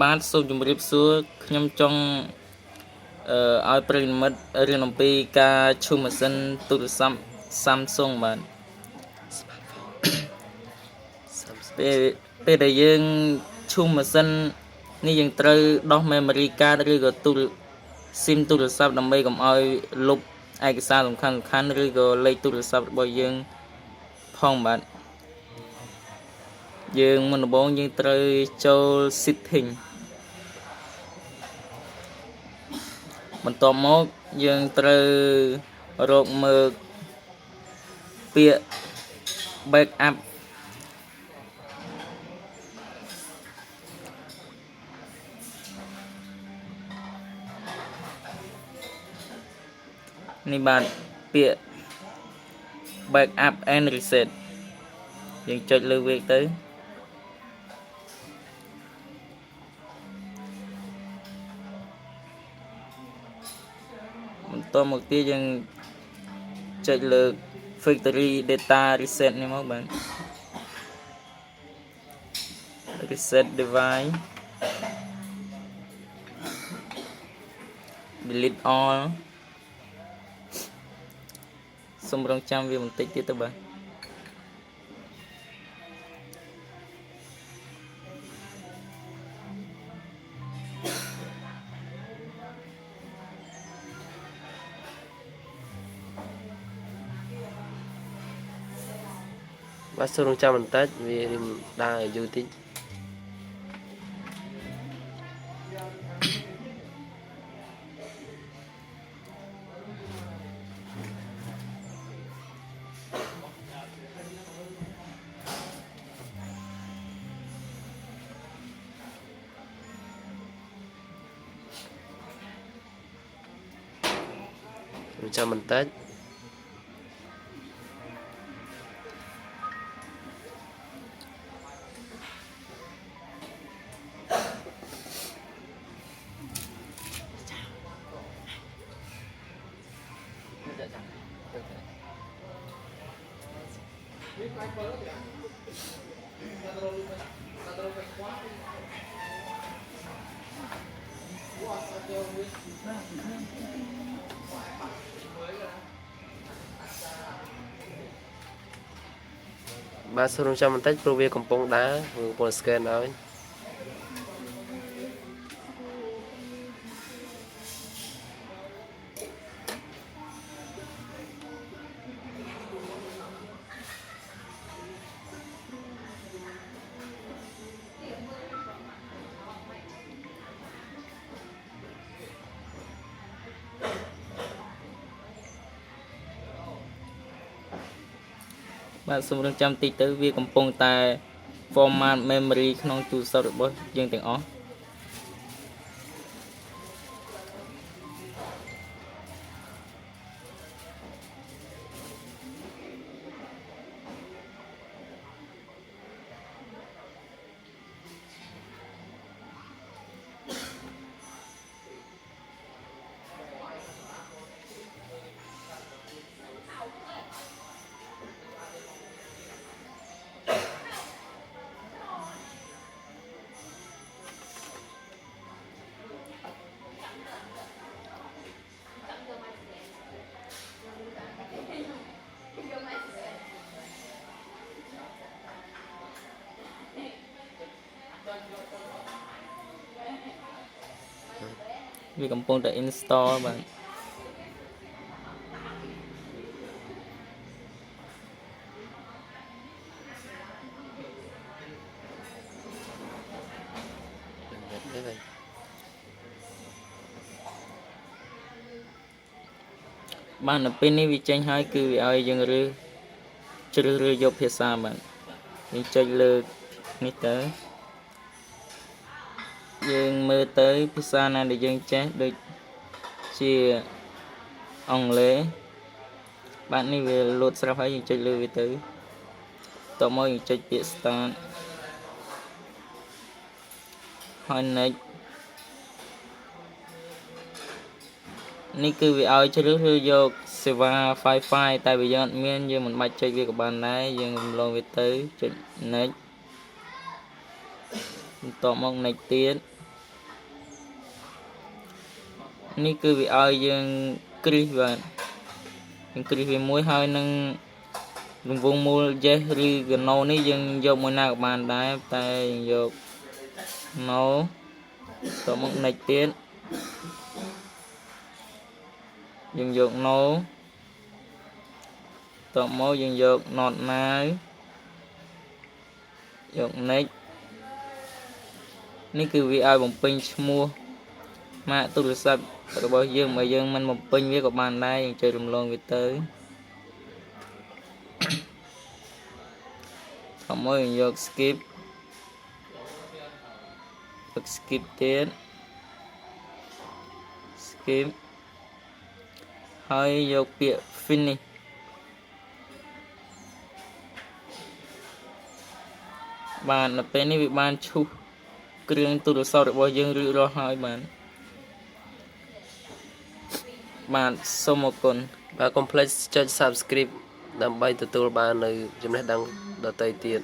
បានសូមជម្រាបសួរខ្ញុំចង់ឲ្យប្រិយមិត្តរៀនអំពីការឈូសម៉ាស៊ីនទូរស័ព្ទ Samsung បាទពេលដែលយើងឈូសម៉ាស៊ីននេះយើងត្រូវដោះ memory card ឬក៏SIM ទូរស័ព្ទដើម្បីកុំឲ្យលុបឯកសារសំខាន់ៗឬក៏លេខទូរស័ព្ទរបស់យើងផងបាទយើងមុនដំបូងយើងត្រូវចូល setting បន្ទាប់មកយើងត្រូវរកមើលពាក្យ backup នេះបាទពាក្យ backup and reset យើងចុចលើវាទៅបន្ទាប់មកទៀតយើងចុចលើ factory data reset នេះមកបាទ reset device delete all សូមរងចាំវាបន្តិចទៀតទៅបាទបាទសូមរងចាំបន្តិចវាដើរយូរតិចរងចាំបន្តិចបាទសូមរងចាំបន្តិចព្រោះវាកំពុងដើរវាកំពុង scan ឲ្យបាទសូមរងចាំតិចទៅវាកំពុងតែ format memory ក្នុងទូរស័ព្ទរបស់យើងទាំងអស់វាកំពុងតែ install បាទបាទនៅពេលនេះវាចេញហើយគឺវាឲ្យយើងជ្រើសរើសយកភាសាបាទយើងចុចលើនេះទៅយើងមើលទៅភាសាណាដែលយើងចេះដូចជាអង់គ្លេសបាទនេះវាលោតស្រាប់ហើយយើងចុចលើវាទៅតោះមកយើងចុចពាក្យ start ហើយ next នេះគឺវាឲ្យជ្រើសរើសយកសេវា Wi-Fi តែវាយើងអត់មានយើងមិនបាច់ចុចវាក៏បានដែរយើងរំលងវាទៅចុច next បន្ទាប់មក next ទៀត នេះគឺវាឲ្យយើងគ្រីសបាទយើងគ្រីសវាមួយហើយនឹងរង្វង់មូល yes ឬ no នេះយើងយកមួយណាក៏បានដែរតែយើងយក no តមក next ទៀតយើងយក no តមកយើងយក not now យក next នេះគឺវាឲ្យបំពេញឈ្មោះម៉ាកទូរស័ព្ទរបស់យើងបើយើងមិនបំពេញវាក៏បានដែរយើងចុចរំលងវាទៅតមកយើងយក skip ទៀត skip ហើយយកពាក្យ finish បានដល់ពេលនេះវាបានឈូសគ្រឿងទូរស័ព្ទរបស់យើងរួចរាល់ហើយបាទសូមអរគុណ បាទ complex ចុច subscribe ដើម្បីទទួលបាននៅចំណេះដឹងដទៃទៀត